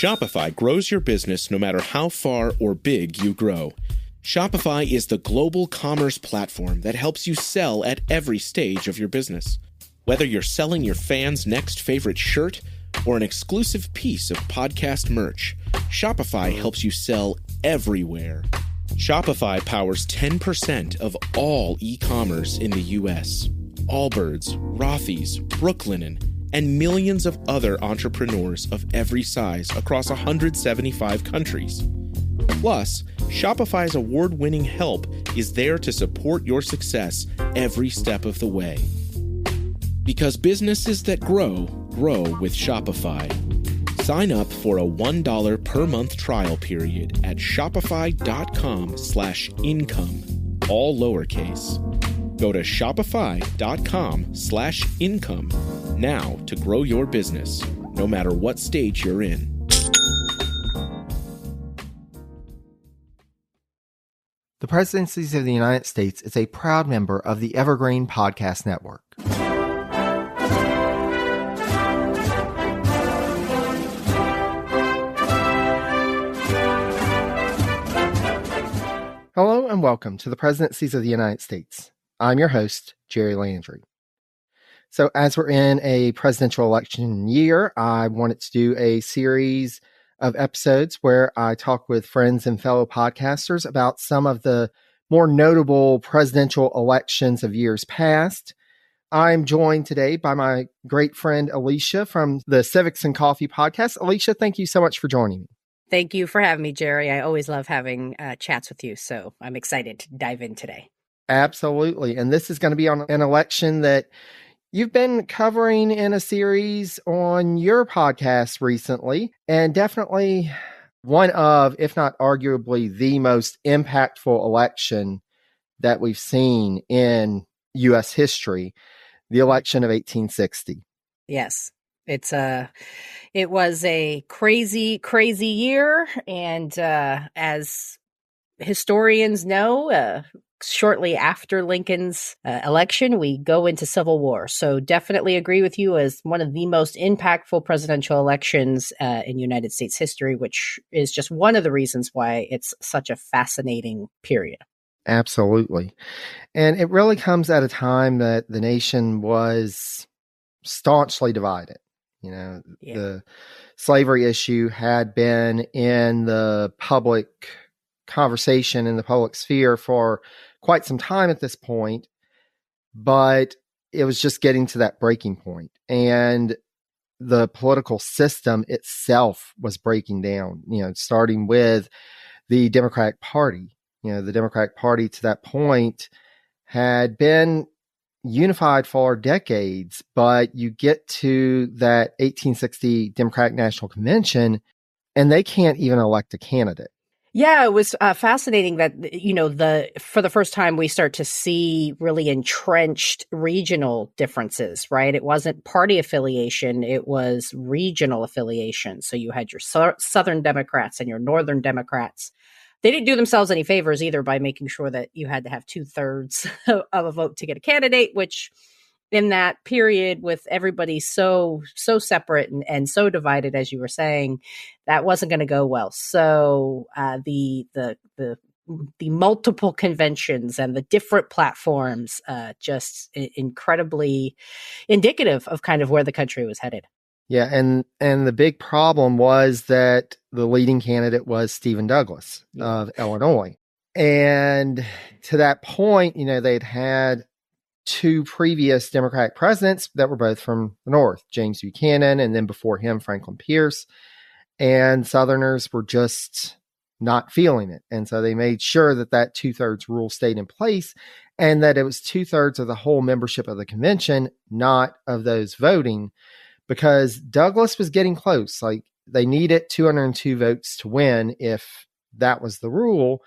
Shopify grows your business no matter how far or big you grow. Shopify is the global commerce platform that helps you sell at every stage of your business. Whether you're selling your fans' next favorite shirt or an exclusive piece of podcast merch, Shopify helps you sell everywhere. Shopify powers 10% of all e-commerce in the U.S. Allbirds, Rothy's, Brooklinen, and millions of other entrepreneurs of every size across 175 countries. Plus, Shopify's award-winning help is there to support your success every step of the way. Because businesses that grow, grow with Shopify. Sign up for a $1 per month trial period at shopify.com/income, all lowercase. Go to shopify.com/income now to grow your business, no matter what stage you're in. The Presidencies of the United States is a proud member of the Evergreen Podcast Network. Hello and welcome to the Presidencies of the United States. I'm your host, Jerry Landry. So as we're in a presidential election year, I wanted to do a series of episodes where I talk with friends and fellow podcasters about some of the more notable presidential elections of years past. I'm joined today by my great friend Alicia from the Civics and Coffee podcast. Alicia, thank you so much for joining me. Thank you for having me, Jerry. I always love having chats with you, so I'm excited to dive in today. Absolutely. And this is going to be on an election that you've been covering in a series on your podcast recently, and definitely one of, if not arguably, the most impactful election that we've seen in U.S. history, the election of 1860. Yes. It was a crazy, crazy year. And as historians know, shortly after Lincoln's election, we go into civil war. So definitely agree with you as one of the most impactful presidential elections in United States history, which is just one of the reasons why it's such a fascinating period. Absolutely. And it really comes at a time that the nation was staunchly divided. You know, The slavery issue had been in the public conversation, in the public sphere for quite some time at this point, but it was just getting to that breaking point. And the political system itself was breaking down, starting with the Democratic Party. The Democratic Party to that point had been unified for decades, but you get to that 1860 Democratic National Convention and they can't even elect a candidate. Yeah, it was fascinating that, for the first time we start to see really entrenched regional differences, right? It wasn't party affiliation, it was regional affiliation. So you had your Southern Democrats and your Northern Democrats. They didn't do themselves any favors either by making sure that you had to have 2/3 of a vote to get a candidate, which in that period with everybody so separate and so divided, as you were saying, that wasn't going to go well. So the multiple conventions and the different platforms just incredibly indicative of kind of where the country was headed. Yeah, and the big problem was that the leading candidate was Stephen Douglas of Illinois. And to that point, they'd had two previous Democratic presidents that were both from the North, James Buchanan, and then before him, Franklin Pierce. And Southerners were just not feeling it. And so they made sure that 2/3 rule stayed in place and that it was 2/3 of the whole membership of the convention, not of those voting, because Douglas was getting close. Like, they needed 202 votes to win if that was the rule.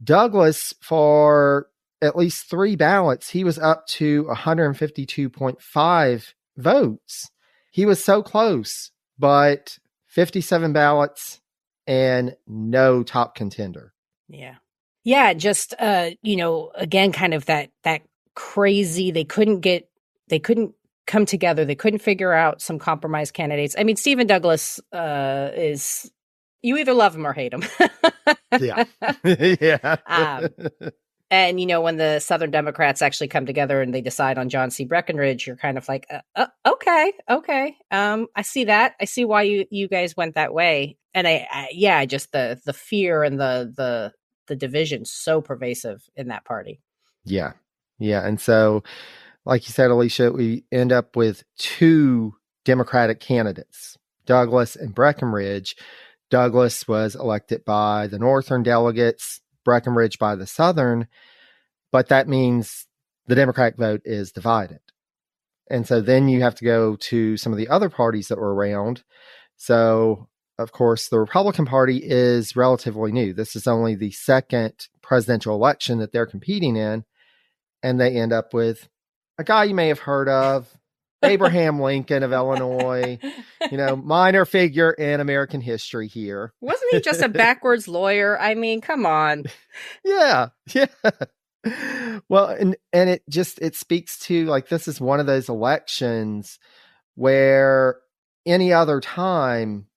Douglas, for at least 3 ballots, he was up to 152.5 votes. He was so close, but 57 ballots and no top contender. Yeah. Yeah. Just, again, kind of that crazy, they couldn't come together. They couldn't figure out some compromise candidates. I mean, Stephen Douglas is, you either love him or hate him. Yeah. Yeah. And, when the Southern Democrats actually come together and they decide on John C. Breckinridge, you're kind of like, okay. I see that. I see why you guys went that way. And just the fear and the division so pervasive in that party. Yeah. Yeah. And so, like you said, Alicia, we end up with two Democratic candidates, Douglas and Breckinridge. Douglas was elected by the Northern delegates, Breckinridge by the Southern, but that means the Democratic vote is divided. And so then you have to go to some of the other parties that were around. So, of course, the Republican Party is relatively new. This is only the second presidential election that they're competing in. And they end up with a guy you may have heard of, Abraham Lincoln of Illinois, minor figure in American history here. Wasn't he just a backwards lawyer? I mean, come on. Yeah. Well, and it speaks to, like, this is one of those elections where any other time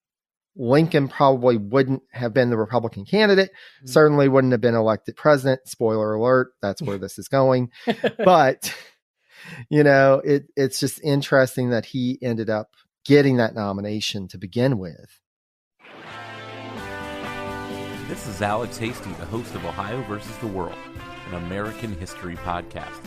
Lincoln probably wouldn't have been the Republican candidate, certainly wouldn't have been elected president. Spoiler alert, that's where this is going. But it's just interesting that he ended up getting that nomination to begin with. This is Alex Hasty, the host of Ohio versus the World, an American history podcast.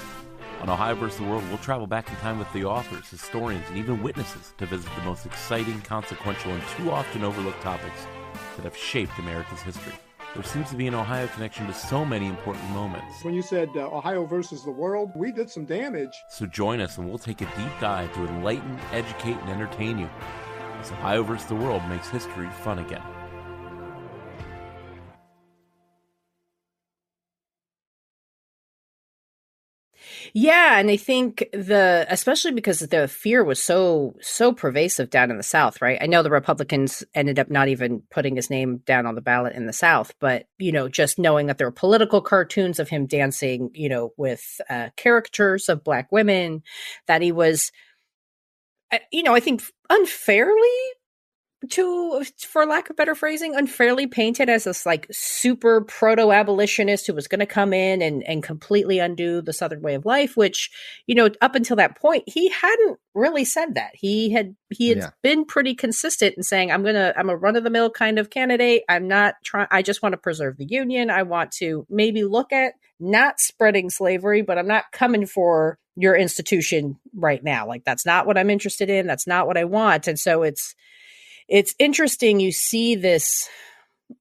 On Ohio versus the World, we'll travel back in time with the authors, historians, and even witnesses to visit the most exciting, consequential, and too often overlooked topics that have shaped America's history. There seems to be an Ohio connection to so many important moments. When you said Ohio versus the world, we did some damage. So join us and we'll take a deep dive to enlighten, educate, and entertain you as Ohio versus the world makes history fun again. Yeah, and I think especially because the fear was so pervasive down in the South, right? I know the Republicans ended up not even putting his name down on the ballot in the South, but just knowing that there were political cartoons of him dancing, with caricatures of Black women, that he was, I think unfairly, for lack of better phrasing, unfairly painted as this like super proto-abolitionist who was going to come in and completely undo the Southern way of life, which, up until that point, he hadn't really said that. He had been pretty consistent in saying, I'm a run-of-the-mill kind of candidate. I just want to preserve the Union. I want to maybe look at not spreading slavery, but I'm not coming for your institution right now. Like, that's not what I'm interested in. That's not what I want. And so it's interesting. You see this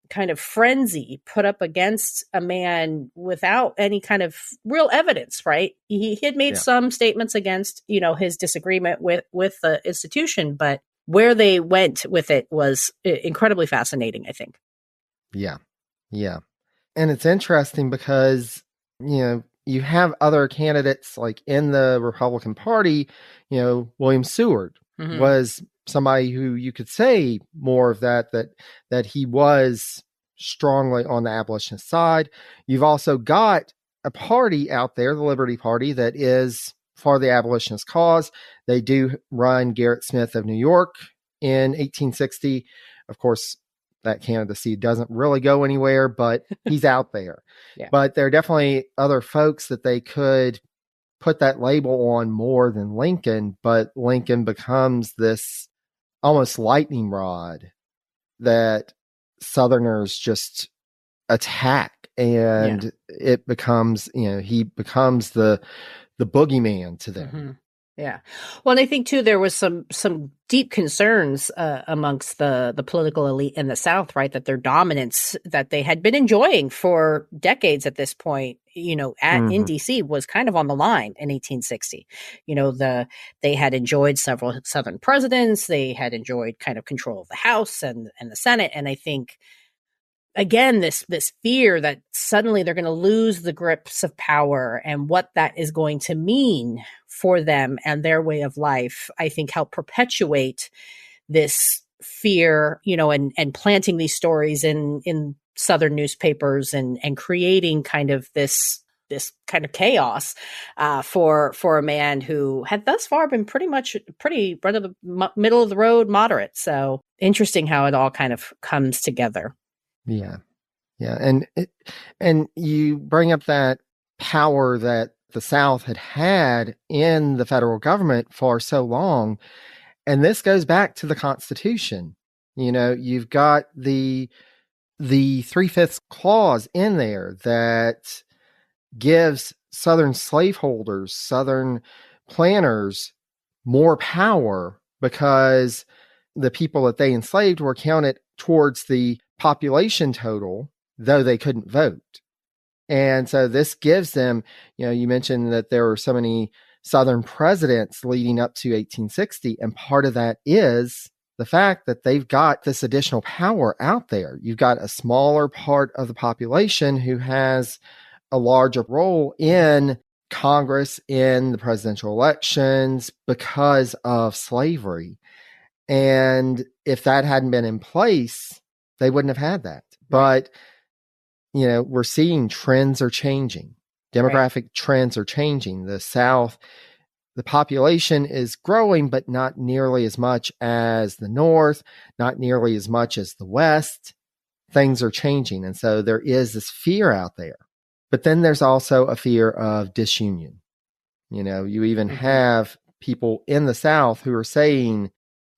kind of frenzy put up against a man without any kind of real evidence, right? He had made some statements against, his disagreement with the institution, but where they went with it was incredibly fascinating, I think. Yeah. Yeah. And it's interesting because, you have other candidates like in the Republican Party, William Seward was somebody who you could say more of that he was strongly on the abolitionist side. You've also got a party out there, the Liberty Party, that is for the abolitionist cause. They do run Gerrit Smith of New York in 1860. Of course, that candidacy doesn't really go anywhere, but he's out there. Yeah. But there are definitely other folks that they could put that label on more than Lincoln, but Lincoln becomes this almost lightning rod that Southerners just attack, and it becomes, he becomes the boogeyman to them. Mm-hmm. Yeah. Well, and I think too, there was some deep concerns amongst the political elite in the South, right? That their dominance that they had been enjoying for decades at this point, in DC was kind of on the line in 1860. They had enjoyed several Southern presidents. They had enjoyed kind of control of the House and the Senate. And I think, again, this fear that suddenly they're going to lose the grips of power and what that is going to mean for them and their way of life, I think helped perpetuate this fear, and planting these stories in Southern newspapers and creating kind of this this kind of chaos for a man who had thus far been pretty run of the middle of the road moderate. So interesting how it all kind of comes together. Yeah. And you bring up that power that the South had in the federal government for so long. And this goes back to the Constitution. You've got the 3/5 clause in there that gives Southern slaveholders, Southern planters more power because the people that they enslaved were counted towards the population total, though they couldn't vote. And so this gives them, you mentioned that there were so many Southern presidents leading up to 1860. And part of that is the fact that they've got this additional power out there. You've got a smaller part of the population who has a larger role in Congress, in the presidential elections because of slavery. And if that hadn't been in place, they wouldn't have had that. But we're seeing trends are changing. Demographic trends are changing. The South, the population is growing, but not nearly as much as the North, not nearly as much as the West. Things are changing. And so there is this fear out there. But then there's also a fear of disunion. You even have people in the South who are saying,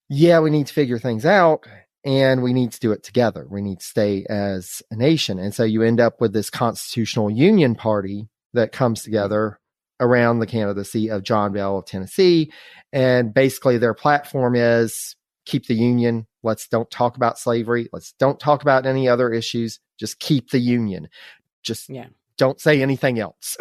yeah, we need to figure things out. And we need to do it together. We need to stay as a nation. And so you end up with this Constitutional Union Party that comes together around the candidacy of John Bell of Tennessee. And basically their platform is keep the Union. Let's don't talk about slavery. Let's don't talk about any other issues. Just keep the Union. Just don't say anything else.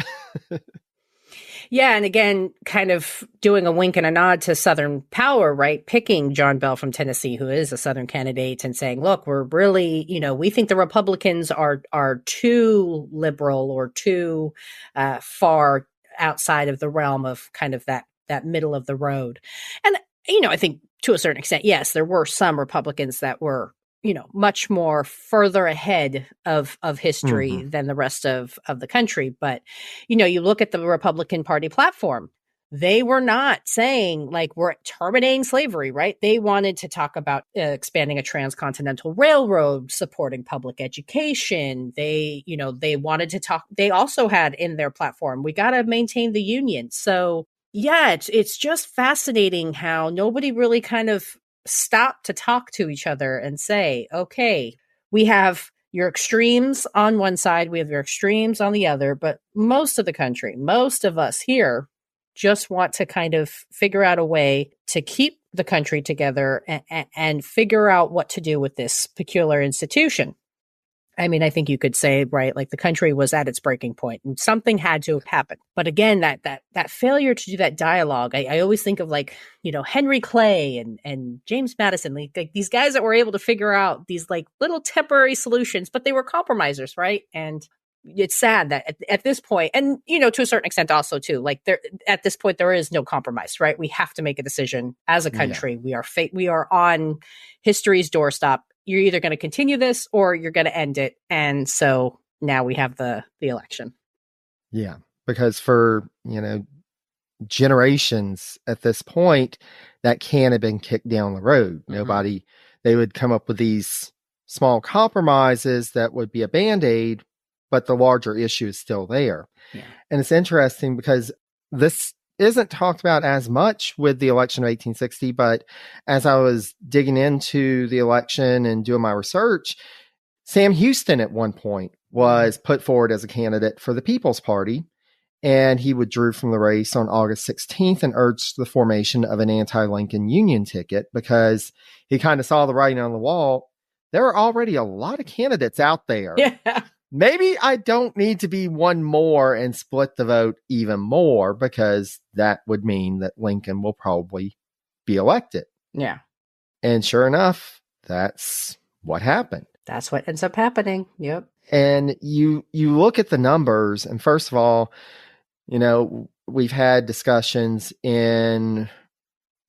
Yeah. And again, kind of doing a wink and a nod to Southern power, right? Picking John Bell from Tennessee, who is a Southern candidate, and saying, look, we're really, we think the Republicans are too liberal or too far outside of the realm of kind of that middle of the road. And, I think to a certain extent, yes, there were some Republicans that were, much more further ahead of history than the rest of the country. But, you look at the Republican Party platform, they were not saying like we're terminating slavery, right? They wanted to talk about expanding a transcontinental railroad, supporting public education. They wanted to talk. They also had in their platform, we got to maintain the Union. So yeah, it's just fascinating how nobody really kind of stop to talk to each other and say, okay, we have your extremes on one side, we have your extremes on the other, but most of the country, most of us here just want to kind of figure out a way to keep the country together and figure out what to do with this peculiar institution. I mean, I think you could say, right, like the country was at its breaking point and something had to happen. But again, that failure to do that dialogue, I always think of like, Henry Clay and James Madison, like these guys that were able to figure out these like little temporary solutions, but they were compromisers, right? And it's sad that at this point, and, to a certain extent also too, like at this point, there is no compromise, right? We have to make a decision as a country. Yeah. We are on history's doorstep. You're either going to continue this or you're going to end it. And so now we have the election. Yeah, because for, generations at this point, that can have been kicked down the road. They would come up with these small compromises that would be a Band-Aid, but the larger issue is still there. Yeah. And it's interesting because this isn't talked about as much with the election of 1860, but as I was digging into the election and doing my research, Sam Houston at one point was put forward as a candidate for the People's Party, and he withdrew from the race on August 16th and urged the formation of an anti-Lincoln Union ticket because he kind of saw the writing on the wall. There are already a lot of candidates out there. Yeah. Maybe I don't need to be one more and split the vote even more because that would mean that Lincoln will probably be elected. Yeah. And sure enough, that's what happened. That's what ends up happening. Yep. And you look at the numbers, and first of all, we've had discussions in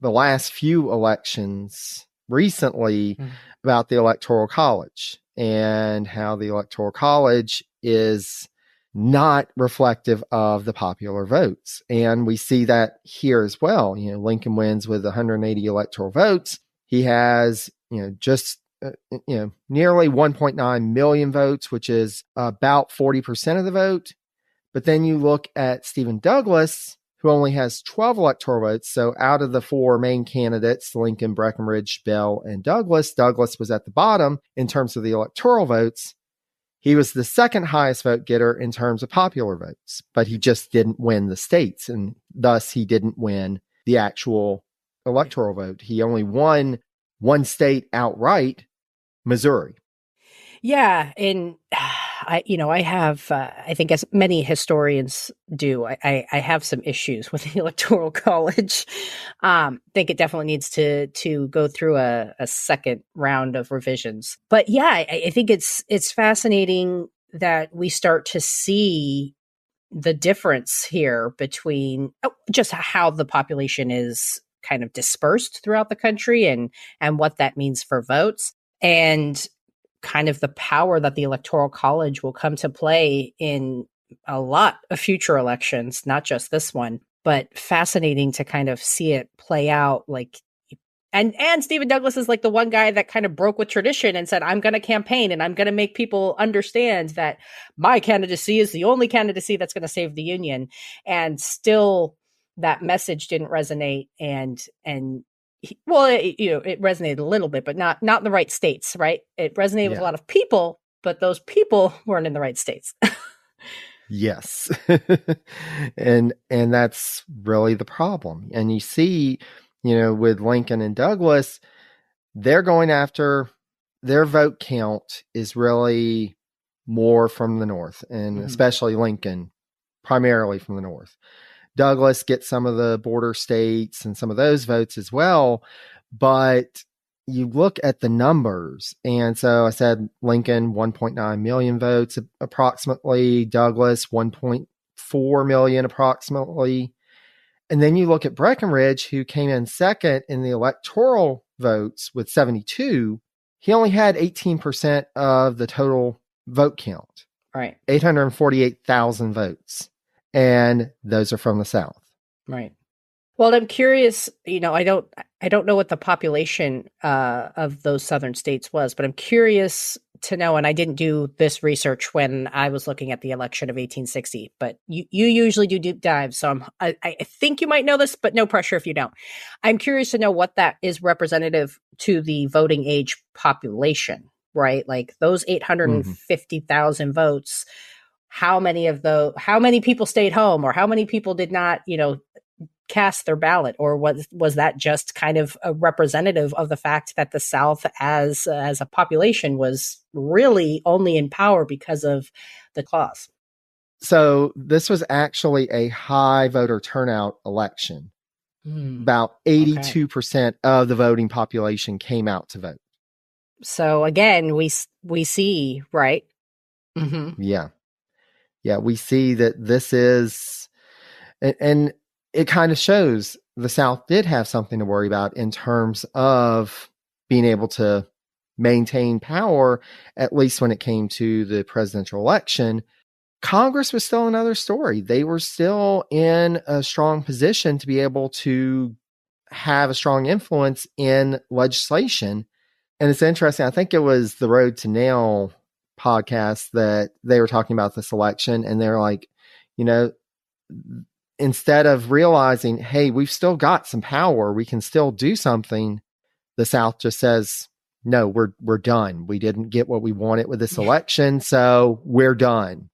the last few elections recently about the Electoral College and how the Electoral College is not reflective of the popular votes. And we see that here as well. Lincoln wins with 180 electoral votes. He has, just nearly 1.9 million votes, which is about 40% of the vote. But then you look at Stephen Douglas, who only has 12 electoral votes. So out of the four main candidates, Lincoln, Breckinridge, Bell, and Douglas, Douglas was at the bottom in terms of the electoral votes. He was the second highest vote getter in terms of popular votes, but he just didn't win the states, and thus he didn't win the actual electoral vote. He only won one state outright, Missouri. Yeah, and I have, I think as many historians do, I have some issues with the Electoral College. Think it definitely needs to go through a second round of revisions. But yeah, I think it's fascinating that we start to see the difference here between just how the population is kind of dispersed throughout the country and what that means for votes, and kind of the power that the Electoral College will come to play in a lot of future elections, not just this one, but fascinating to kind of see it play out. And Stephen Douglas is like the one guy that kind of broke with tradition and said, I'm going to campaign and I'm going to make people understand that my candidacy is the only candidacy that's going to save the Union. And still that message didn't resonate. It resonated a little bit, but not in the right states, right? It resonated with a lot of people, but those people weren't in the right states. Yes. and that's really the problem. And you see, with Lincoln and Douglas, they're going after their vote count is really more from the North, and especially Lincoln, primarily from the North. Douglas gets some of the border states and some of those votes as well. But you look at the numbers. And so I said Lincoln, 1.9 million votes approximately, Douglas, 1.4 million approximately. And then you look at Breckinridge, who came in second in the electoral votes with 72. He only had 18% of the total vote count. Right. 848,000 votes. And those are from the South. Right. Well, I'm curious, I don't know what the population of those southern states was, but I'm curious to know, and I didn't do this research when I was looking at the election of 1860, but you usually do deep dives. So I think you might know this, but no pressure if you don't. I'm curious to know what that is representative to the voting age population, right? Like those 850,000 votes, how many people stayed home, or how many people did not, cast their ballot, or was that just kind of a representative of the fact that the South as a population was really only in power because of the clause? So this was actually a high voter turnout election. About 82% of the voting population came out to vote. So again, we see, right? Yeah, we see that this is, and it kind of shows the South did have something to worry about in terms of being able to maintain power, at least when it came to the presidential election. Congress was still another story. They were still in a strong position to be able to have a strong influence in legislation. And it's interesting. I think it was the Road to Nail podcast that they were talking about this election, and they're like, instead of realizing, hey, we've still got some power, we can still do something, the South just says, no, we're done. We didn't get what we wanted with this election, so we're done.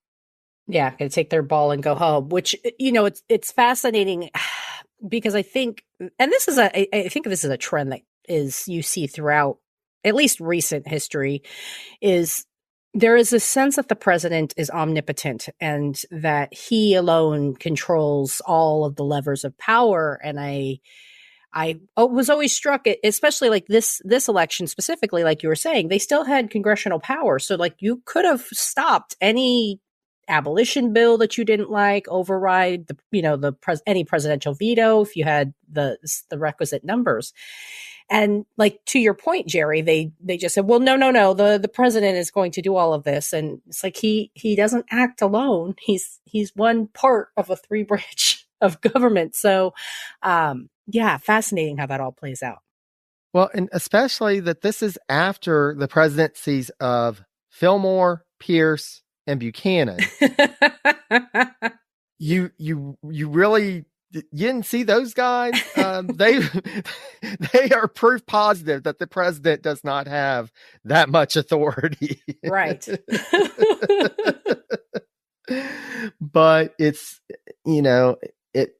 Yeah, gonna take their ball and go home, which, it's fascinating because I think this is a trend that you see throughout at least recent history, is there is a sense that the president is omnipotent and that he alone controls all of the levers of power. And I was always struck, especially like this election specifically, like you were saying, they still had congressional power. So like you could have stopped any abolition bill that you didn't like, override any presidential veto if you had the requisite numbers. And like, to your point, Jerry, they just said, well, no, the president is going to do all of this. And it's like, he doesn't act alone. He's one part of a three branch of government. So, yeah, fascinating how that all plays out. Well, and especially that this is after the presidencies of Fillmore, Pierce, and Buchanan. You really, you didn't see those guys. They are proof positive that the president does not have that much authority. Right. But it's,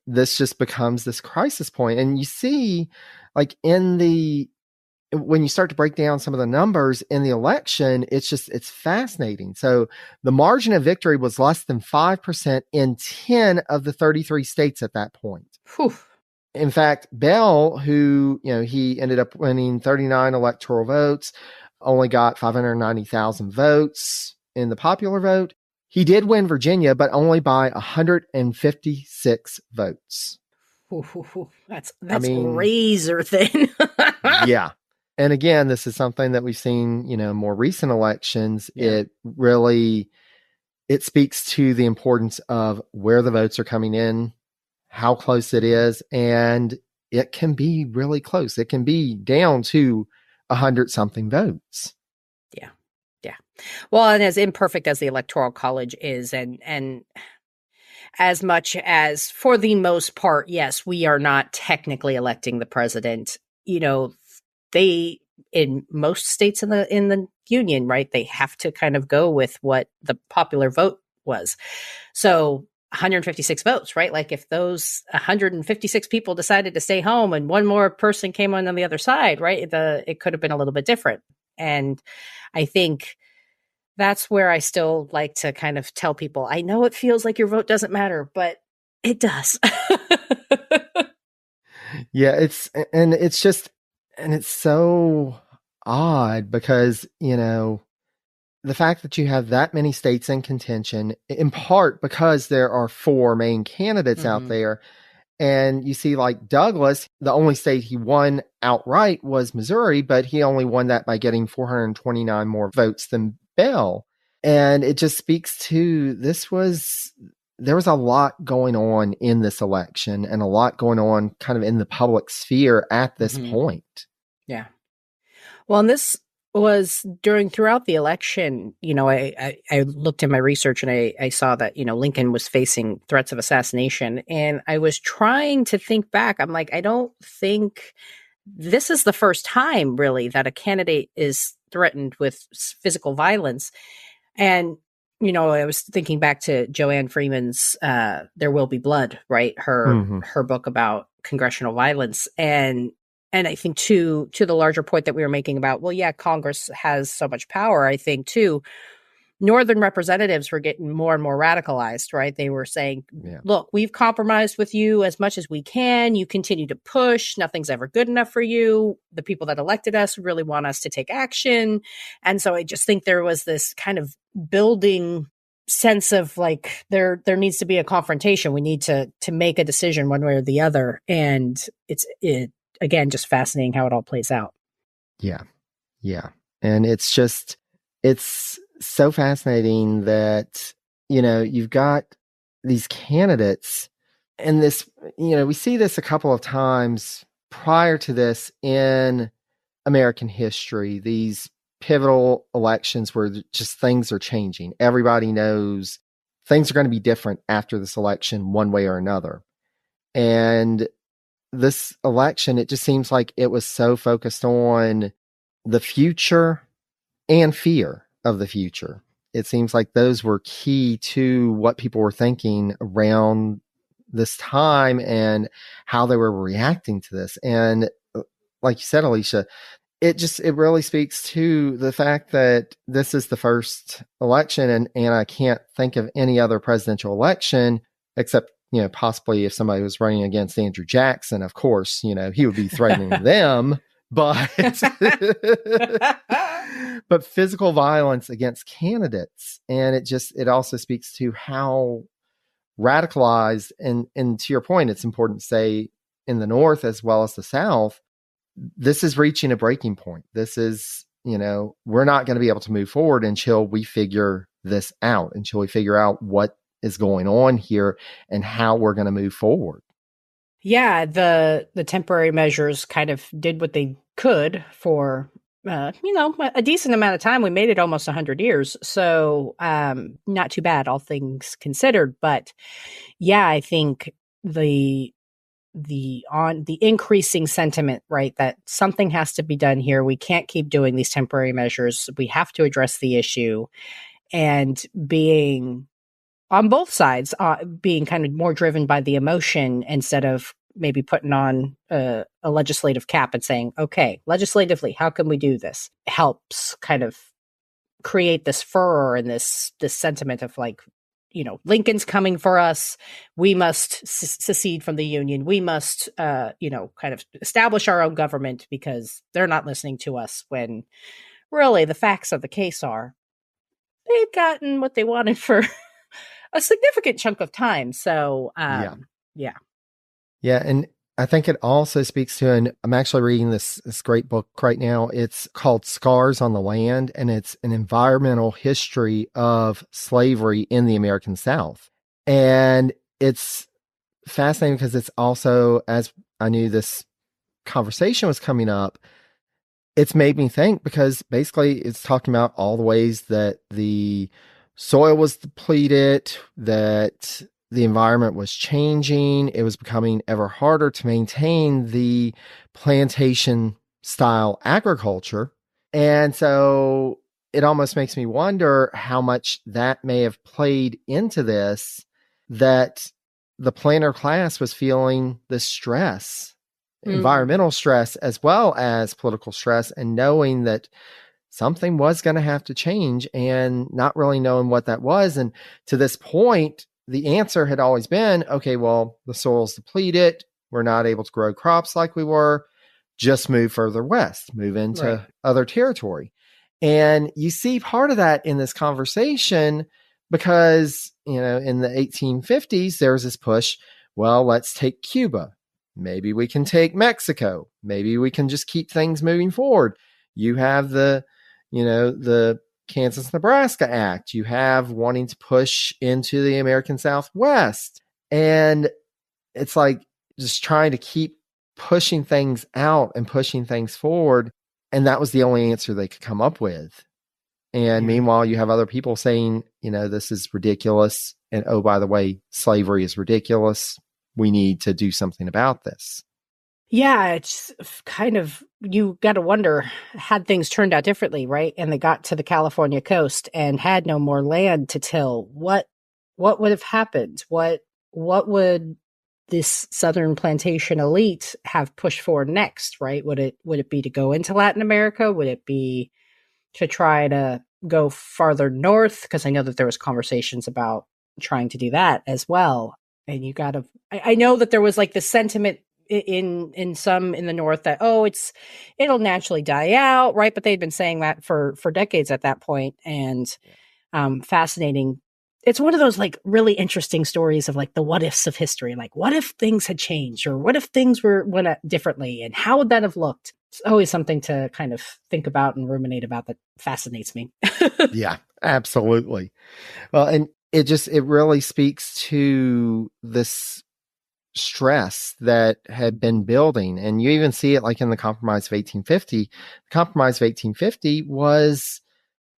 this just becomes this crisis point. And you see, like, when you start to break down some of the numbers in the election, it's fascinating. So the margin of victory was less than 5% in 10 of the 33 states at that point. Whew. In fact, Bell, who, he ended up winning 39 electoral votes, only got 590,000 votes in the popular vote. He did win Virginia, but only by 156 votes. That's razor thin. Yeah. And again, this is something that we've seen, more recent elections. Yeah. It speaks to the importance of where the votes are coming in, how close it is, and it can be really close. It can be down to 100-something votes. Yeah. Yeah. Well, and as imperfect as the Electoral College is, and as much as, for the most part, yes, we are not technically electing the president, they, in most states in the union, right, they have to kind of go with what the popular vote was. So 156 votes, right? Like, if those 156 people decided to stay home and one more person came on the other side, right, it could have been a little bit different. And I think that's where I still like to kind of tell people, I know it feels like your vote doesn't matter, but it does. Yeah, it's so odd because, the fact that you have that many states in contention, in part because there are 4 main candidates out there. And you see, like, Douglas, the only state he won outright was Missouri, but he only won that by getting 429 more votes than Bell. And it just speaks to there was a lot going on in this election and a lot going on kind of in the public sphere at this point. Yeah. Well, and this was throughout the election, I looked in my research and I saw that, Lincoln was facing threats of assassination. And I was trying to think back. I'm like, I don't think this is the first time really that a candidate is threatened with physical violence. And, I was thinking back to Joanne Freeman's There Will Be Blood, right? Her book about congressional violence. And I think to the larger point that we were making about, well, yeah, Congress has so much power. I think too, Northern representatives were getting more and more radicalized, right? They were saying, look, we've compromised with you as much as we can. You continue to push. Nothing's ever good enough for you. The people that elected us really want us to take action. And so I just think there was this kind of building sense of like, there needs to be a confrontation. We need to make a decision one way or the other. And it again, just fascinating how it all plays out. Yeah. Yeah. And it's so fascinating that, you've got these candidates and this, we see this a couple of times prior to this in American history, these pivotal elections where just things are changing. Everybody knows things are going to be different after this election one way or another. And this election, it just seems like it was so focused on the future and fear of the future. It seems like those were key to what people were thinking around this time and how they were reacting to this. And like you said, Alicia, it really speaks to the fact that this is the first election, and I can't think of any other presidential election except possibly if somebody was running against Andrew Jackson, of course, he would be threatening them, but physical violence against candidates. And it also speaks to how radicalized, and to your point, it's important to say in the North as well as the South, this is reaching a breaking point. This is, we're not going to be able to move forward until we figure this out, until we figure out what is going on here and how we're going to move forward. Yeah, the temporary measures kind of did what they could for a decent amount of time. We made it almost 100 years, so not too bad, all things considered. But yeah, I think the increasing sentiment, right, that something has to be done here. We can't keep doing these temporary measures. We have to address the issue, and being on both sides, being kind of more driven by the emotion instead of maybe putting on a legislative cap and saying, okay, legislatively, how can we do this? Helps kind of create this furor and this sentiment of like, Lincoln's coming for us. We must secede from the Union. We must, kind of establish our own government because they're not listening to us, when really the facts of the case are they'd gotten what they wanted for a significant chunk of time. So, yeah. And I think it also speaks to, and I'm actually reading this great book right now. It's called Scars on the Land, and it's an environmental history of slavery in the American South. And it's fascinating because it's also, as I knew this conversation was coming up, it's made me think, because basically it's talking about all the ways that the soil was depleted, that the environment was changing. It was becoming ever harder to maintain the plantation style agriculture. And so it almost makes me wonder how much that may have played into this, that the planter class was feeling the stress, environmental stress, as well as political stress, and knowing that something was going to have to change and not really knowing what that was. And to this point, the answer had always been, okay, well, the soil's depleted. We're not able to grow crops like we were. Just move further west, move into other territory. And you see part of that in this conversation because, in the 1850s, there was this push, well, let's take Cuba. Maybe we can take Mexico. Maybe we can just keep things moving forward. You have the Kansas-Nebraska Act. You have wanting to push into the American Southwest. And it's like just trying to keep pushing things out and pushing things forward. And that was the only answer they could come up with. And meanwhile, you have other people saying, this is ridiculous. And oh, by the way, slavery is ridiculous. We need to do something about this. Yeah, it's kind of, you got to wonder, had things turned out differently, right? And they got to the California coast and had no more land to till, what would have happened? What would this Southern plantation elite have pushed for next, right? Would it be to go into Latin America? Would it be to try to go farther north? Because I know that there was conversations about trying to do that as well. And you got to, I know that there was like the sentiment in some in the north that it'll naturally die out, right? But they'd been saying that for decades at that point. And fascinating. It's one of those like really interesting stories of like the what ifs of history. Like, what if things had changed, or what if things went differently, and how would that have looked? It's always something to kind of think about and ruminate about that fascinates me. Yeah, absolutely. Well, and it really speaks to this stress that had been building. And you even see it like in the Compromise of 1850. The Compromise of 1850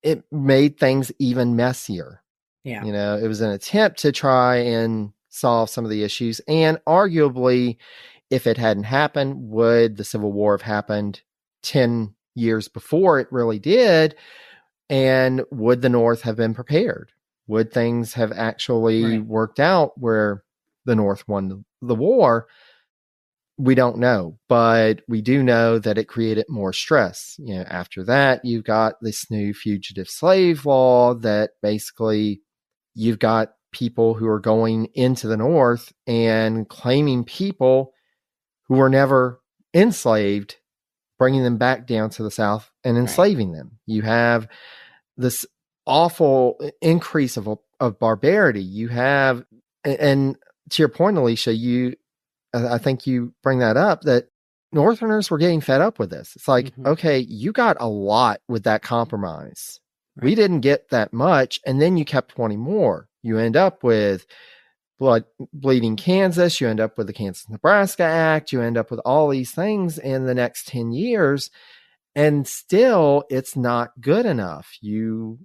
it made things even messier. Yeah. It was an attempt to try and solve some of the issues. And arguably, if it hadn't happened, would the Civil War have happened 10 years before it really did? And would the North have been prepared? Would things have actually worked out where the North won the war? We don't know, but we do know that it created more stress. After that, you've got this new fugitive slave law that basically you've got people who are going into the North and claiming people who were never enslaved, bringing them back down to the South and enslaving them. You have this awful increase of barbarity. You have, and to your point, Alicia, I think you bring that up, that Northerners were getting fed up with this. It's like, Mm-hmm. okay, you got a lot with that compromise. Right. We didn't get that much, and then you kept wanting more. You end up with bleeding Kansas. You end up with the Kansas-Nebraska Act. You end up with all these things in the next 10 years, and still it's not good enough. You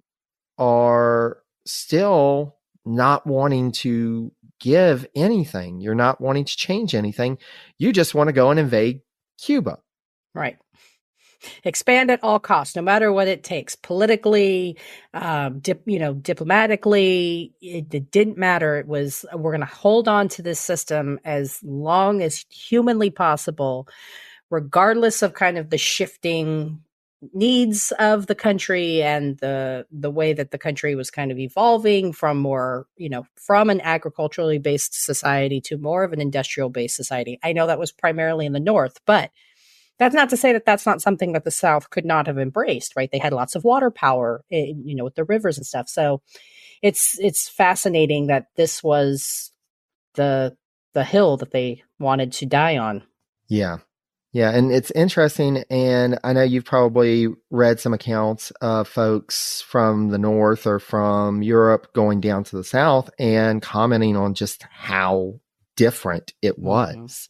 are still not wanting to give anything. You're not wanting to change anything. You just want to go and invade Cuba. Right. Expand at all costs, no matter what it takes. Politically, diplomatically, it didn't matter. It was, we're going to hold on to this system as long as humanly possible, regardless of kind of the shifting needs of the country and the way that the country was kind of evolving from more, from an agriculturally based society to more of an industrial based society. I know that was primarily in the North, but that's not to say that that's not something that the South could not have embraced, right? They had lots of water power, with the rivers and stuff. So it's fascinating that this was the hill that they wanted to die on. Yeah. Yeah. And it's interesting. And I know you've probably read some accounts of folks from the North or from Europe going down to the South and commenting on just how different it was.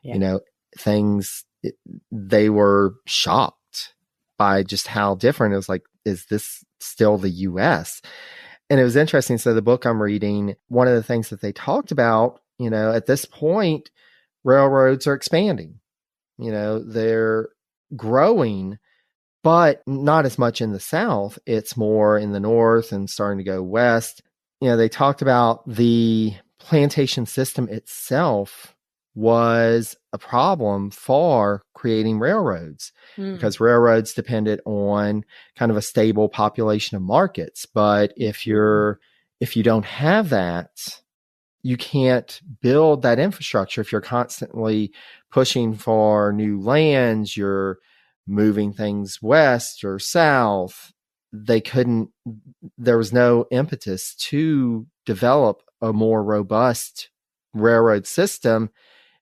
Mm-hmm. Yeah. Things, they were shocked by just how different it was. Like, is this still the U.S.? And it was interesting. So the book I'm reading, one of the things that they talked about, at this point, railroads are expanding. They're growing, but not as much in the South. It's more in the North and starting to go west. They talked about the plantation system itself was a problem for creating railroads because railroads depended on kind of a stable population of markets. But if you don't have that, you can't build that infrastructure. If you're constantly pushing for new lands, you're moving things west or south, there was no impetus to develop a more robust railroad system,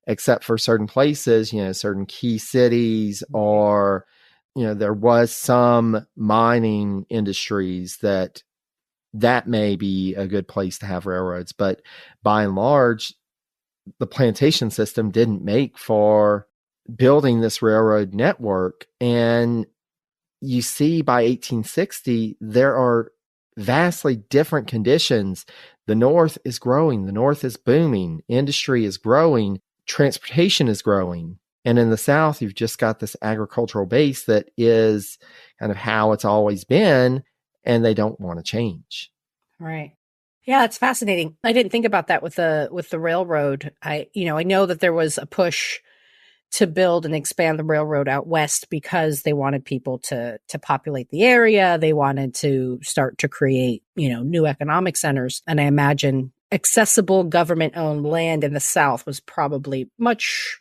except for certain places, certain key cities, or, there was some mining industries that may be a good place to have railroads. But by and large, the plantation system didn't make for building this railroad network. And you see by 1860, there are vastly different conditions. The North is growing. The North is booming. Industry is growing. Transportation is growing. And in the South, you've just got this agricultural base that is kind of how it's always been, and they don't want to change. Right. Yeah, it's fascinating. I didn't think about that with the railroad. I know that there was a push to build and expand the railroad out west because they wanted people to populate the area. They wanted to start to create, new economic centers. And I imagine accessible government-owned land in the South was probably much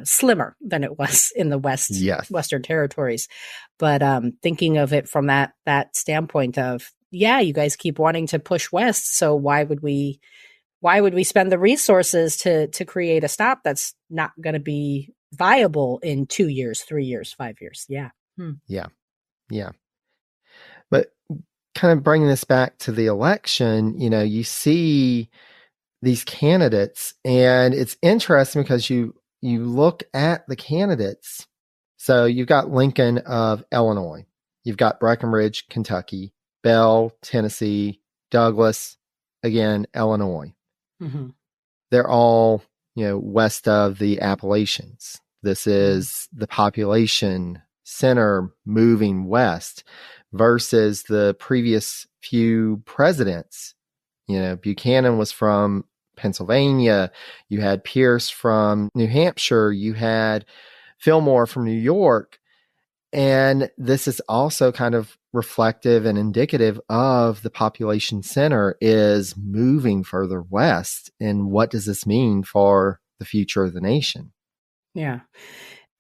slimmer than it was in the West, yes. Western territories. But thinking of it from that standpoint of, yeah, you guys keep wanting to push west, so why would we spend the resources to create a stop that's not going to be viable in 2 years, 3 years, 5 years? Yeah. Yeah. But kind of bringing this back to the election, you see these candidates, and it's interesting because you look at the candidates. So you've got Lincoln of Illinois, you've got Breckinridge, Kentucky, Bell, Tennessee, Douglas, again, Illinois. Mm-hmm. They're all, west of the Appalachians. This is the population center moving west versus the previous few presidents. Buchanan was from Pennsylvania. You had Pierce from New Hampshire. You had Fillmore from New York. And this is also kind of reflective and indicative of the population center is moving further west. And what does this mean for the future of the nation? Yeah.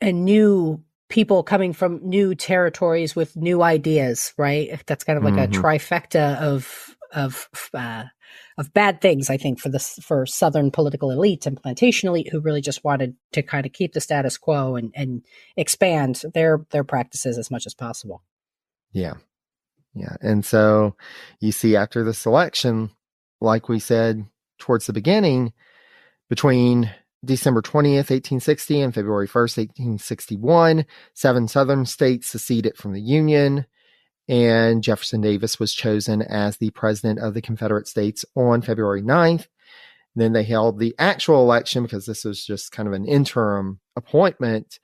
And new people coming from new territories with new ideas, right? That's kind of like a trifecta of bad things, I think, for Southern political elite and plantation elite who really just wanted to kind of keep the status quo and expand their practices as much as possible. Yeah. Yeah. And so you see after this election, like we said towards the beginning, between December 20th, 1860 and February 1st, 1861, 7 Southern states seceded from the Union, and Jefferson Davis was chosen as the president of the Confederate States on February 9th. Then they held the actual election because this was just kind of an interim appointment,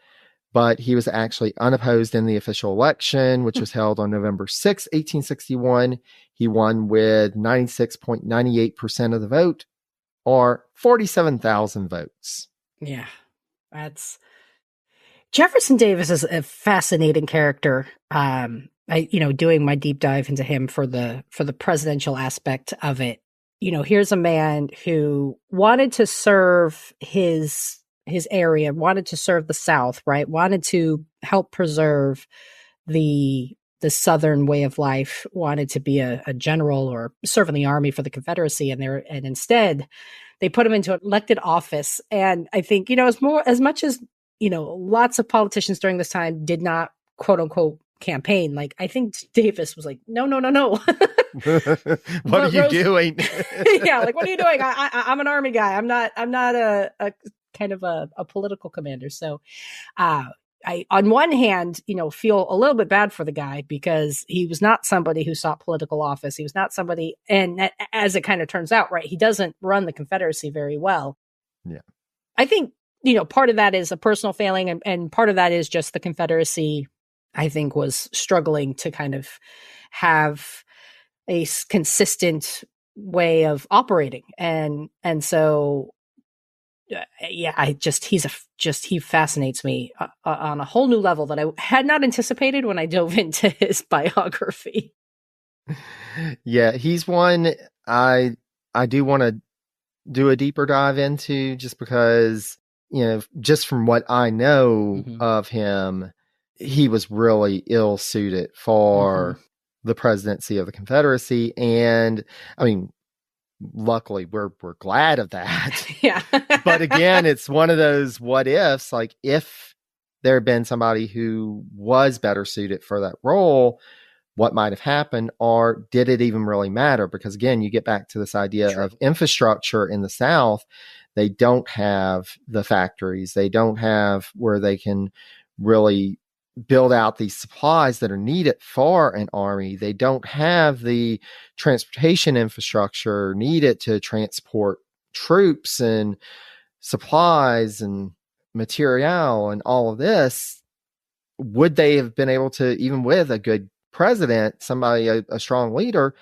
but he was actually unopposed in the official election, which was held on November 6, 1861. He won with 96.98% of the vote, or 47,000 votes. Yeah, Jefferson Davis is a fascinating character. Doing my deep dive into him for the presidential aspect of it. Here's a man who wanted to serve his area, wanted to serve the South, right? Wanted to help preserve the Southern way of life, wanted to be a general or serve in the army for the Confederacy, and instead they put him into an elected office. And I think, as much as, lots of politicians during this time did not quote unquote campaign, like I think Davis was like, no. What are you doing? Yeah, like, what are you doing? I'm an army guy. I'm not a kind of a political commander. So I, on one hand, feel a little bit bad for the guy because he was not somebody who sought political office. He was not somebody, and as it kind of turns out, right, he doesn't run the Confederacy very well. Yeah. I think, part of that is a personal failing, and part of that is just the Confederacy, I think, was struggling to kind of have a consistent way of operating. And so, yeah, he fascinates me on a whole new level that I had not anticipated when I dove into his biography. Yeah, he's one I do want to do a deeper dive into, just because, just from what I know of him, he was really ill suited for the presidency of the Confederacy. And I mean, luckily we're glad of that. Yeah. But again, it's one of those what ifs, like if there had been somebody who was better suited for that role, what might have happened, or did it even really matter? Because again, you get back to this idea of infrastructure in the South. They don't have the factories. They don't have where they can really build out these supplies that are needed for an army. They don't have the transportation infrastructure needed to transport troops and supplies and material and all of this. Would they have been able to, even with a good president, somebody, a strong leader,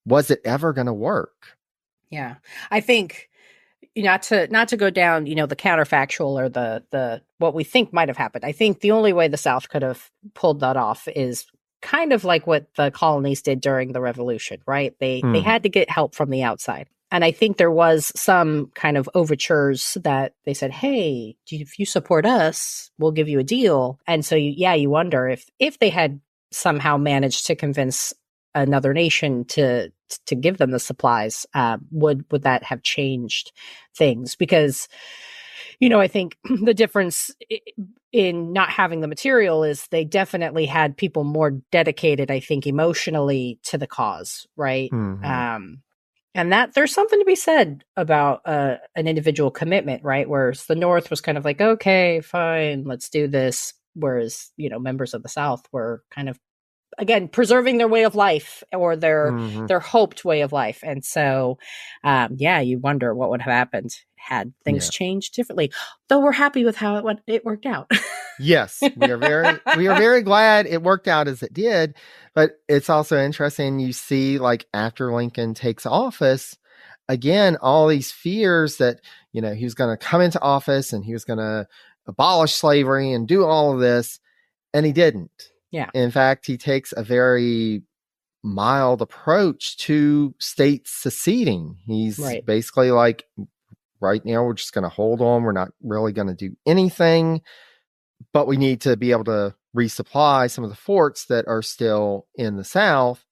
was it ever going to work? Yeah. I think, not to go down, the counterfactual or the what we think might have happened. I think the only way the South could have pulled that off is kind of like what the colonies did during the Revolution, right? They had to get help from the outside. And I think there was some kind of overtures that they said, hey, if you support us, we'll give you a deal. And so, you wonder if they had somehow managed to convince another nation to give them the supplies, would that have changed things? Because, I think the difference in not having the material is they definitely had people more dedicated, I think, emotionally to the cause, right? And that there's something to be said about an individual commitment, right? Whereas the North was kind of like, okay, fine, let's do this. Whereas, members of the South were kind of, again, preserving their way of life or their hoped way of life. And so, you wonder what would have happened had things changed differently, though we're happy with how it worked out. Yes, we are very glad it worked out as it did. But it's also interesting, you see, like after Lincoln takes office, again, all these fears that, he was going to come into office and he was going to abolish slavery and do all of this. And he didn't. Yeah. In fact, he takes a very mild approach to states seceding. He's basically like, right now, we're just going to hold on. We're not really going to do anything, but we need to be able to resupply some of the forts that are still in the South.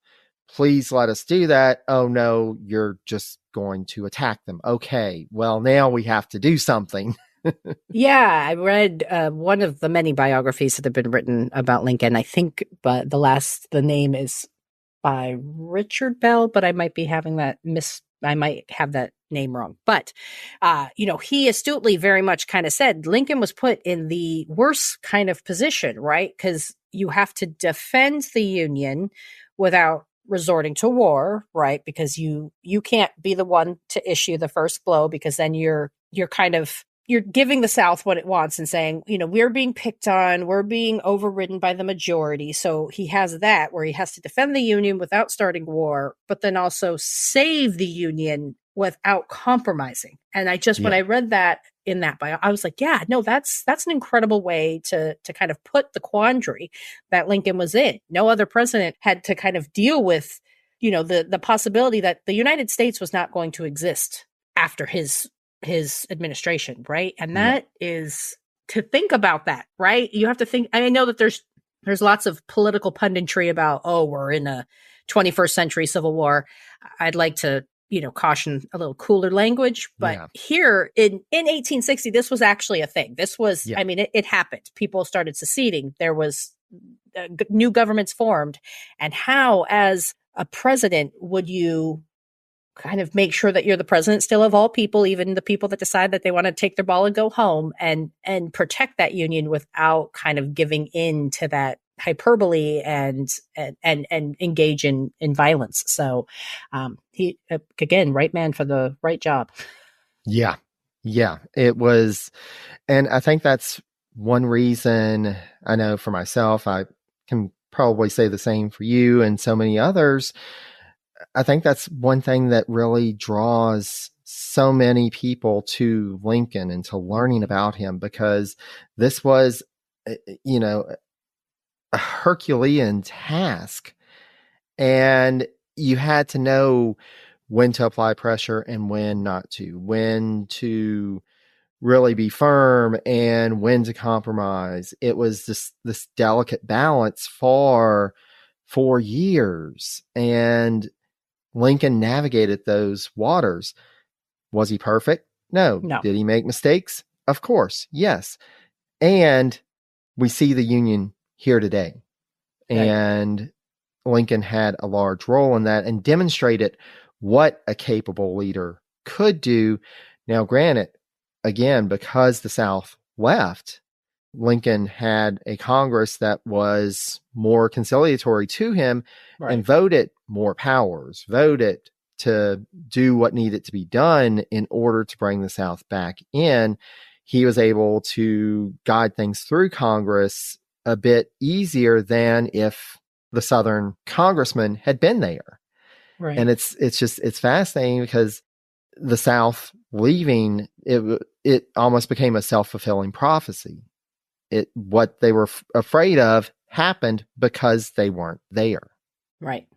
please let us do that. Oh no, you're just going to attack them. Okay, well, now we have to do something. Yeah, I read one of the many biographies that have been written about Lincoln. I think, but the name is by Richard Bell, but I might be having I might have that name wrong. But, he astutely very much kind of said Lincoln was put in the worst kind of position, right? Because you have to defend the Union without resorting to war, right? Because you can't be the one to issue the first blow, because then you're giving the South what it wants and saying, we're being picked on, we're being overridden by the majority. So he has that where he has to defend the Union without starting war, but then also save the Union without compromising. And when I read that in that bio, I was like, yeah, no, that's an incredible way to kind of put the quandary that Lincoln was in. No other president had to kind of deal with, the possibility that the United States was not going to exist after his administration, right? And that is, to think about that, right? You have to think. I know that there's lots of political punditry about, we're in a 21st century civil war. I'd like to, caution a little cooler language, but here in 1860, this was actually a thing. This was, it happened. People started seceding. There was new governments formed. And how, as a president, would you kind of make sure that you're the president still of all people, even the people that decide that they want to take their ball and go home, and protect that Union without kind of giving in to that hyperbole and engage in violence. So he, again, right man for the right job. Yeah, it was. And I think that's one reason, I know for myself, I can probably say the same for you and so many others. I think that's one thing that really draws so many people to Lincoln and to learning about him, because this was, a Herculean task, and you had to know when to apply pressure and when not to, when to really be firm and when to compromise. It was this delicate balance for 4 years, and Lincoln navigated those waters. Was he perfect? No. Did he make mistakes? Of course, yes. And we see the Union here today. Right. And Lincoln had a large role in that and demonstrated what a capable leader could do. Now, granted, again, because the South left, Lincoln had a Congress that was more conciliatory to him, and voted more powers, voted to do what needed to be done in order to bring the South back in. He was able to guide things through Congress a bit easier than if the Southern congressman had been there. Right. And it's fascinating, because the South leaving, it almost became a self-fulfilling prophecy. What they were afraid of happened because they weren't there. Right.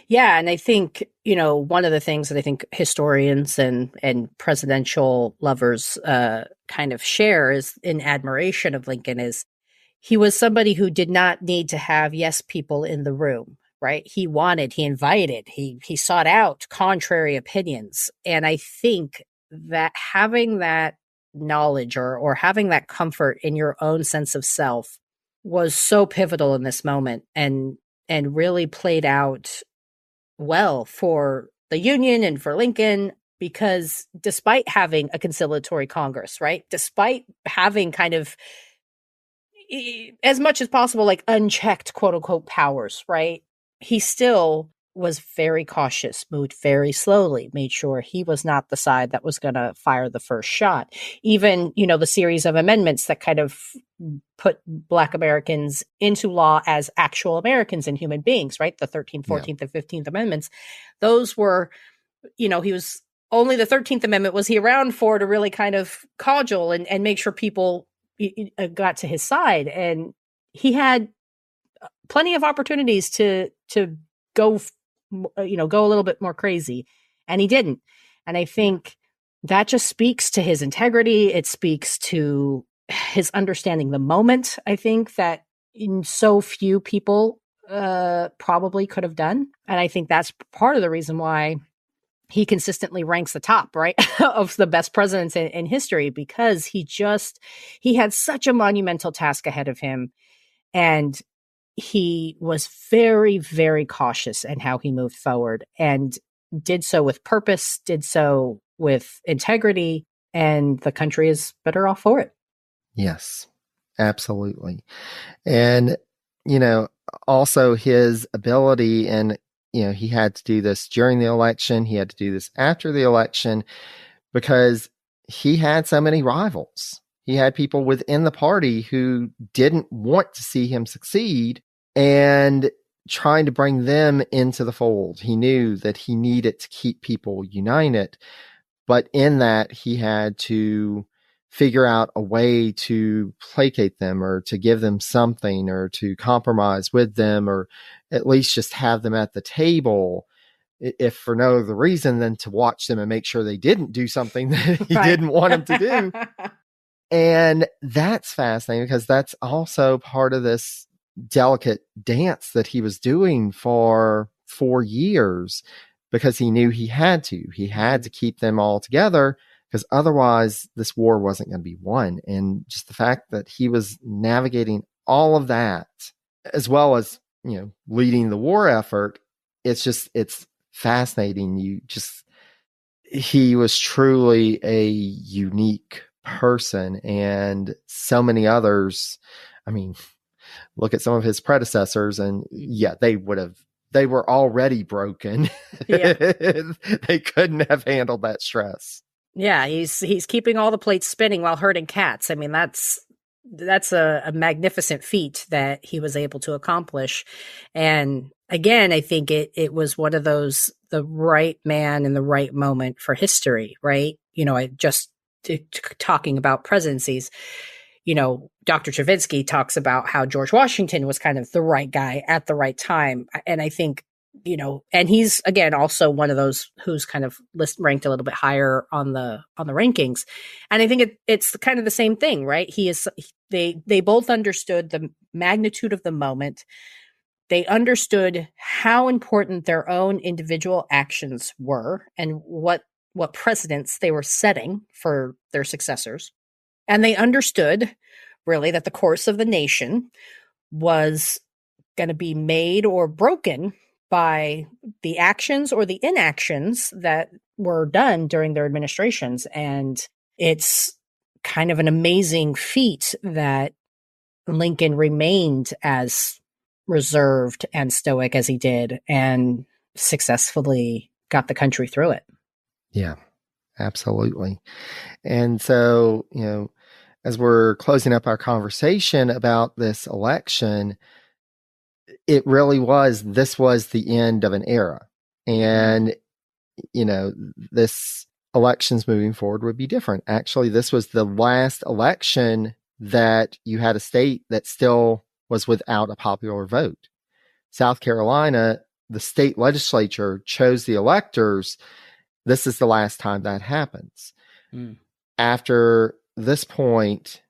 Yeah. And I think, one of the things that I think historians and presidential lovers kind of share is in admiration of Lincoln is he was somebody who did not need to have yes people in the room, right? He invited, he sought out contrary opinions. And I think that having that knowledge or having that comfort in your own sense of self was so pivotal in this moment, and really played out well for the Union and for Lincoln, because despite having a conciliatory Congress, right? Despite having kind of, as much as possible, like unchecked quote unquote powers, right? He still was very cautious, moved very slowly, made sure he was not the side that was going to fire the first shot. Even, the series of amendments that kind of put Black Americans into law as actual Americans and human beings, right? The 13th, 14th, and 15th Amendments. Those were, he was only the 13th Amendment was he around for to really kind of cudgel and make sure people got to his side. And he had plenty of opportunities to go a little bit more crazy, and he didn't. And I think that just speaks to his integrity. It speaks to his understanding the moment. I think that in so few people probably could have done. And I think that's part of the reason why he consistently ranks the top, right, of the best presidents in history, because he had such a monumental task ahead of him. And he was very, very cautious in how he moved forward, and did so with purpose, did so with integrity, and the country is better off for it. Yes, absolutely. And, also his ability, and, he had to do this during the election. He had to do this after the election because he had so many rivals. He had people within the party who didn't want to see him succeed, and trying to bring them into the fold. He knew that he needed to keep people united, but in that he had to figure out a way to placate them, or to give them something, or to compromise with them, or at least just have them at the table, if for no other reason than to watch them and make sure they didn't do something that he didn't want them to do. And that's fascinating because that's also part of this delicate dance that he was doing for 4 years, because he knew he had to keep them all together, because otherwise this war wasn't going to be won. And just the fact that he was navigating all of that, as well as, leading the war effort, it's fascinating. He was truly a unique person, and so many others. I mean, look at some of his predecessors, and they were already broken. Yeah. They couldn't have handled that stress. Yeah, he's keeping all the plates spinning while herding cats. I mean, that's a magnificent feat that he was able to accomplish. And again, I think it was one of those, the right man in the right moment for history, right? I just talking about presidencies, Dr. Chavinsky talks about how George Washington was kind of the right guy at the right time. And I think, and he's, again, also one of those who's kind of ranked a little bit higher on the rankings. And I think it's kind of the same thing, right? They both understood the magnitude of the moment. They understood how important their own individual actions were, and what precedents they were setting for their successors. And they understood really that the course of the nation was going to be made or broken by the actions or the inactions that were done during their administrations. And it's kind of an amazing feat that Lincoln remained as reserved and stoic as he did, and successfully got the country through it. Yeah, absolutely. And so, as we're closing up our conversation about this election, it really this was the end of an era. And, this elections moving forward would be different. Actually, this was the last election that you had a state that still was without a popular vote. South Carolina, the state legislature chose the electors. This is the last time that happens. After this point,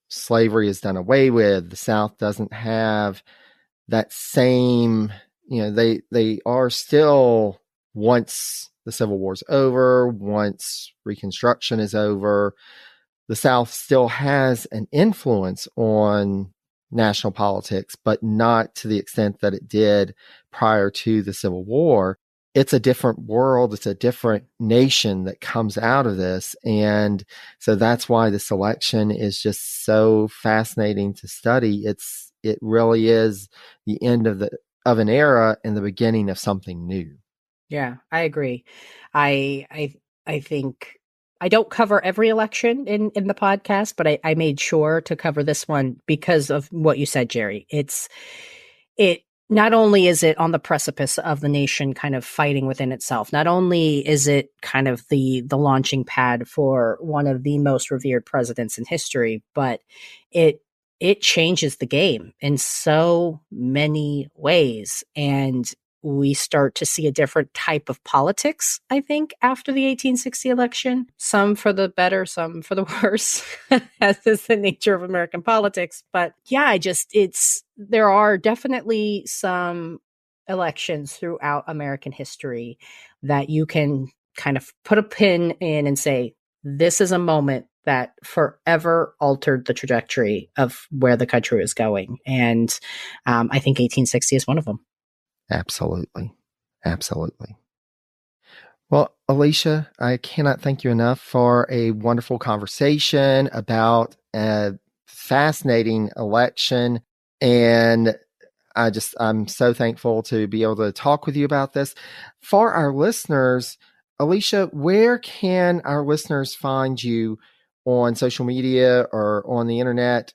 slavery is done away with. The South doesn't have that same, they are still, once the Civil War's over, once Reconstruction is over, the South still has an influence on national politics, but not to the extent that it did prior to the Civil War. It's a different world. It's a different nation that comes out of this. And so that's why this election is just so fascinating to study. It really is the end of an era and the beginning of something new. Yeah, I agree. I think I don't cover every election in the podcast, but I made sure to cover this one because of what you said, Jerry. It not only is it on the precipice of the nation kind of fighting within itself, not only is it kind of the launching pad for one of the most revered presidents in history, but it changes the game in so many ways. And we start to see a different type of politics, I think, after the 1860 election. Some for the better, some for the worse, as is the nature of American politics. But yeah, there are definitely some elections throughout American history that you can kind of put a pin in and say, this is a moment that forever altered the trajectory of where the country is going. And I think 1860 is one of them. Absolutely. Absolutely. Well, Alicia, I cannot thank you enough for a wonderful conversation about a fascinating election. And I'm so thankful to be able to talk with you about this. For our listeners, Alicia, where can our listeners find you on social media or on the internet,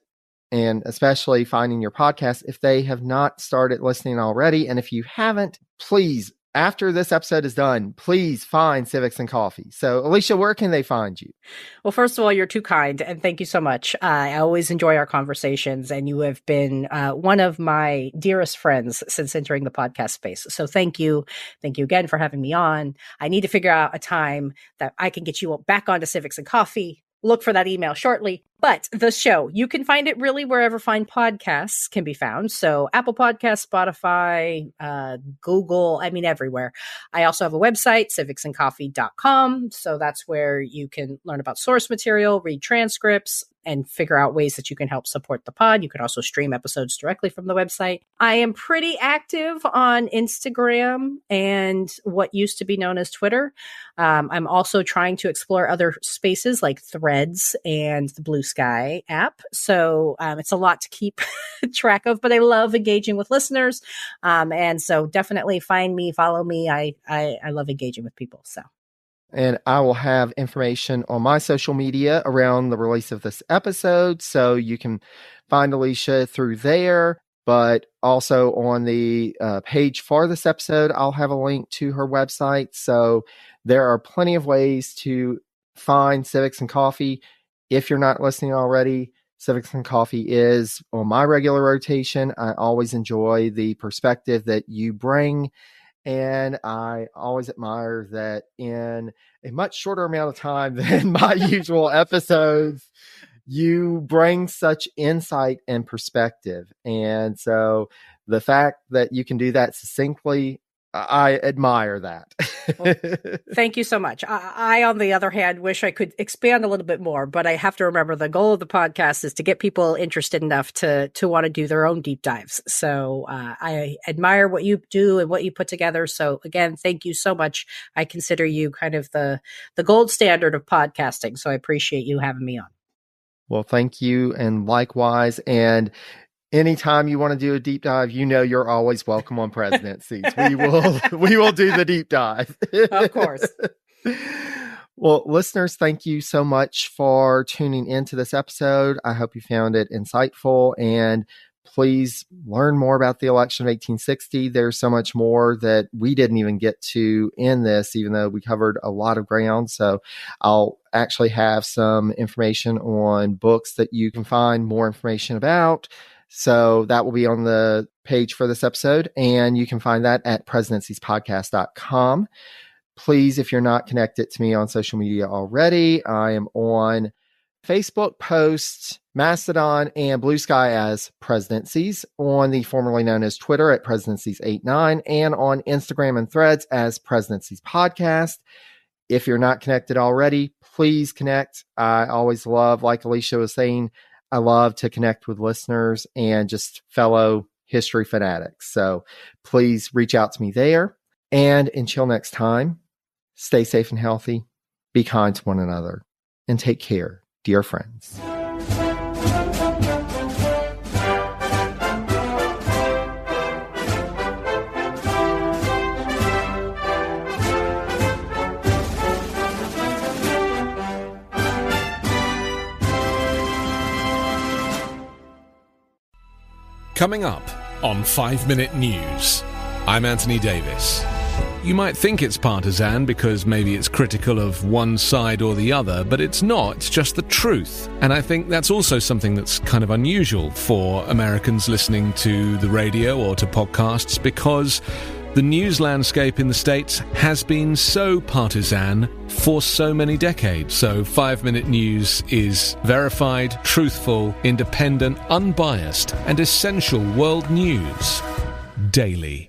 and especially finding your podcast if they have not started listening already? And if you haven't, please, after this episode is done, please find Civics and Coffee. So, Alicia, where can they find you? Well, first of all, you're too kind, and thank you so much. I always enjoy our conversations, and you have been one of my dearest friends since entering the podcast space. So thank you. Thank you again for having me on. I need to figure out a time that I can get you back onto Civics and Coffee. Look for that email shortly. But the show, you can find it really wherever fine podcasts can be found. So Apple Podcasts, Spotify, Google, everywhere. I also have a website, civicsandcoffee.com. So that's where you can learn about source material, read transcripts, and figure out ways that you can help support the pod. You can also stream episodes directly from the website. I am pretty active on Instagram and what used to be known as Twitter. I'm also trying to explore other spaces like Threads and the Blue Sky app. So it's a lot to keep track of, but I love engaging with listeners. And so definitely find me, follow me. I love engaging with people. So. And I will have information on my social media around the release of this episode. So you can find Alicia through there, but also on the page for this episode, I'll have a link to her website. So there are plenty of ways to find Civics and Coffee. If you're not listening already, Civics and Coffee is on my regular rotation. I always enjoy the perspective that you bring. And I always admire that in a much shorter amount of time than my usual episodes, you bring such insight and perspective. And so the fact that you can do that succinctly, I admire that. Well, thank you so much. I, on the other hand, wish I could expand a little bit more, but I have to remember the goal of the podcast is to get people interested enough to want to do their own deep dives. So I admire what you do and what you put together. So again, thank you so much. I consider you kind of the gold standard of podcasting. So I appreciate you having me on. Well, thank you. And likewise. And anytime you want to do a deep dive, you're always welcome on Presidencies. We will do the deep dive. Of course. Well, listeners, thank you so much for tuning into this episode. I hope you found it insightful, and please learn more about the election of 1860. There's so much more that we didn't even get to in this, even though we covered a lot of ground. So I'll actually have some information on books that you can find more information about. So that will be on the page for this episode, and you can find that at presidenciespodcast.com. Please, if you're not connected to me on social media already, I am on Facebook, Post, Mastodon, and Blue Sky as Presidencies, on the formerly known as Twitter at Presidencies89, and on Instagram and Threads as Presidencies Podcast. If you're not connected already, please connect. I always love, like Alicia was saying, I love to connect with listeners and just fellow history fanatics. So please reach out to me there. And until next time, stay safe and healthy, be kind to one another, and take care, dear friends. Coming up on 5 Minute News, I'm Anthony Davis. You might think it's partisan because maybe it's critical of one side or the other, but it's not. It's just the truth. And I think that's also something that's kind of unusual for Americans listening to the radio or to podcasts, because The news landscape in the States has been so partisan for so many decades, so 5 Minute News is verified, truthful, independent, unbiased, and essential world news daily.